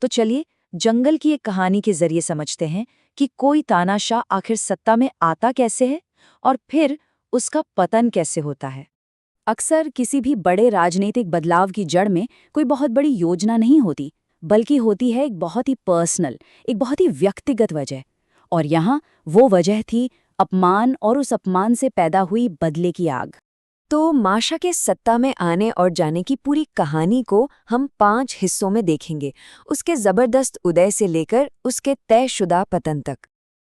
तो चलिए जंगल की एक कहानी के जरिए समझते हैं कि कोई तानाशाह आखिर सत्ता में आता कैसे है और फिर उसका पतन कैसे होता है। अक्सर किसी भी बड़े राजनीतिक बदलाव की जड़ में कोई बहुत बड़ी योजना नहीं होती, बल्कि होती है एक बहुत ही पर्सनल, एक बहुत ही व्यक्तिगत वजह। और यहाँ वो वजह थी अपमान, और उस अपमान से पैदा हुई बदले की आग। तो माशा के सत्ता में आने और जाने की पूरी कहानी को हम 5 हिस्सों में देखेंगे, उसके जबरदस्त उदय से लेकर उसके तयशुदा पतन तक।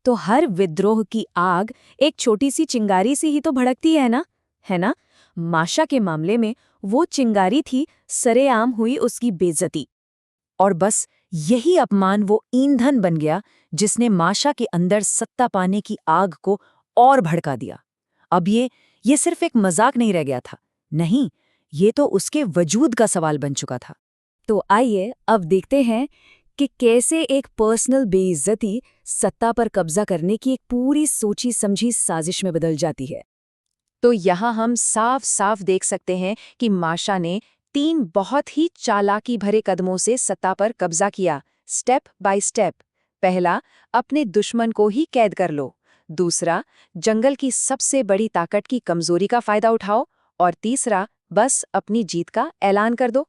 तो हर विद्रोह की आग एक छोटी सी चिंगारी से ही तो भड़कती है ना। माशा के मामले में वो चिंगारी थी सरेआम हुई उसकी बेइज्जती। और बस यही अपमान वो ईंधन बन गया जिसने माशा के अंदर सत्ता पाने की आग को और भड़का दिया। अब ये सिर्फ एक मजाक नहीं रह गया था, नहीं, ये तो उसके वजूद का सवाल बन चुका था। तो आइए अब देखते हैं कि कैसे एक पर्सनल बेइज्जती सत्ता पर कब्जा करने की एक पूरी सोची समझी साजिश में बदल जाती है। तो यहाँ हम साफ साफ देख सकते हैं कि माशा ने 3 बहुत ही चालाकी भरे कदमों से सत्ता पर कब्जा किया, स्टेप बाय स्टेप। पहला, अपने दुश्मन को ही कैद कर लो। दूसरा, जंगल की सबसे बड़ी ताकत की कमजोरी का फायदा उठाओ। और तीसरा, बस अपनी जीत का ऐलान कर दो।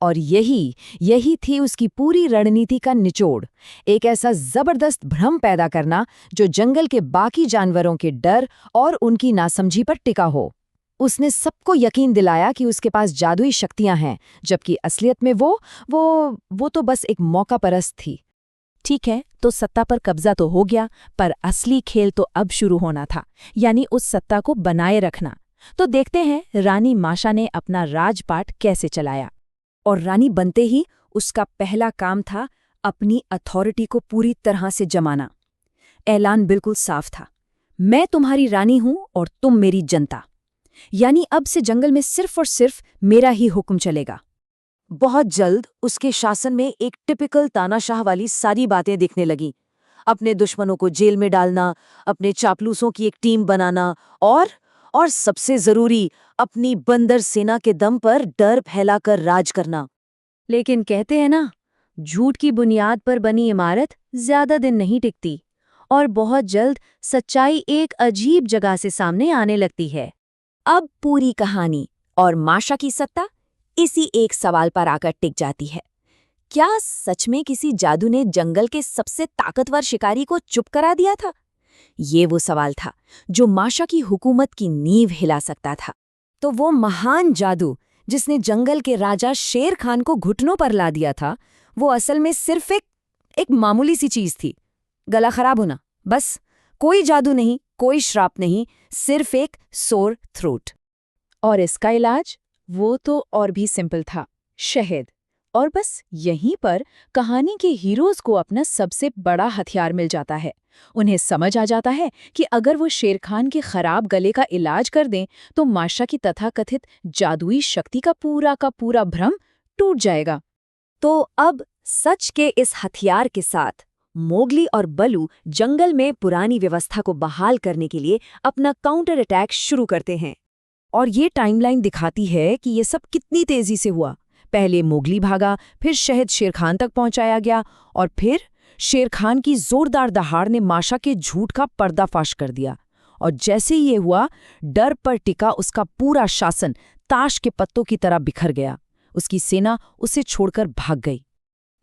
और यही थी उसकी पूरी रणनीति का निचोड़, एक ऐसा जबरदस्त भ्रम पैदा करना जो जंगल के बाकी जानवरों के डर और उनकी नासमझी पर टिका हो। उसने सबको यकीन दिलाया कि उसके पास जादुई शक्तियां हैं, जबकि असलियत में वो तो बस एक मौका परस्त थी। ठीक है, तो सत्ता पर कब्जा तो हो गया, पर असली खेल तो अब शुरू होना था, यानी उस सत्ता को बनाए रखना। तो देखते हैं रानी माशा ने अपना राजपाट कैसे चलाया। और रानी बनते ही उसका पहला काम था अपनी अथॉरिटी को पूरी तरह से जमाना। ऐलान बिल्कुल साफ था, मैं तुम्हारी रानी हूं और तुम मेरी जनता। यानी अब से जंगल में सिर्फ और सिर्फ मेरा ही हुक्म चलेगा। बहुत जल्द उसके शासन में एक टिपिकल तानाशाह वाली सारी बातें दिखने लगीं। अपने दुश्मनों को जेल में डालना, अपने चापलूसों की एक टीम बनाना और सबसे जरूरी, अपनी बंदर सेना के दम पर डर फैलाकर राज करना। लेकिन कहते हैं ना, झूठ की बुनियाद पर बनी इमारत ज्यादा दिन नहीं टिकती, और बहुत जल्द सच्चाई एक अजीब जगह से सामने आने लगती है। अब पूरी कहानी और माशा की सत्ता इसी एक सवाल पर आकर टिक जाती है। क्या सच में किसी जादू ने जंगल के सबसे ताकतवर शिकारी को चुप करा दिया था? ये वो सवाल था जो माशा की हुकूमत की नींव हिला सकता था। तो वो महान जादू जिसने जंगल के राजा शेर खान को घुटनों पर ला दिया था, वो असल में सिर्फ एक मामूली सी चीज थी, गला खराब होना। बस, कोई जादू नहीं, कोई श्राप नहीं, सिर्फ एक सोर थ्रोट। और इसका इलाज वो तो और भी सिंपल था, शहद। और बस यहीं पर कहानी के हीरोज को अपना सबसे बड़ा हथियार मिल जाता है। उन्हें समझ आ जाता है कि अगर वो शेर खान के खराब गले का इलाज कर दें तो माशा की तथाकथित जादुई शक्ति का पूरा भ्रम टूट जाएगा। तो अब सच के इस हथियार के साथ मोगली और बलू जंगल में पुरानी व्यवस्था को बहाल करने के लिए अपना काउंटर अटैक शुरू करते हैं। और ये टाइमलाइन दिखाती है कि ये सब कितनी तेजी से हुआ। पहले मोगली भागा, फिर शहद शेर खान तक पहुंचाया गया, और फिर शेर खान की जोरदार दहाड़ ने माशा के झूठ का पर्दाफाश कर दिया। और जैसे ही ये हुआ, डर पर टिका उसका पूरा शासन ताश के पत्तों की तरह बिखर गया। उसकी सेना उसे छोड़कर भाग गई।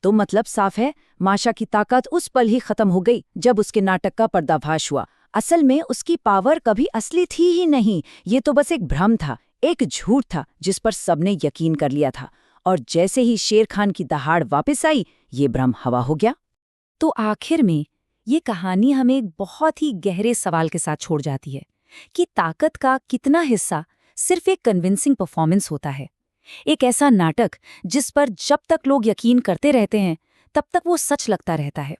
तो मतलब साफ है, माशा की ताकत उस पल ही खत्म हो गई जब उसके नाटक का पर्दाफाश हुआ। असल में उसकी पावर कभी असली थी ही नहीं, ये तो बस एक भ्रम था, एक झूठ था जिस पर सबने यकीन कर लिया था। और जैसे ही शेर खान की दहाड़ वापस आई, ये भ्रम हवा हो गया। तो आखिर में ये कहानी हमें एक बहुत ही गहरे सवाल के साथ छोड़ जाती है कि ताकत का कितना हिस्सा सिर्फ एक कन्विंसिंग परफॉर्मेंस होता है, एक ऐसा नाटक जिस पर जब तक लोग यकीन करते रहते हैं तब तक वो सच लगता रहता है।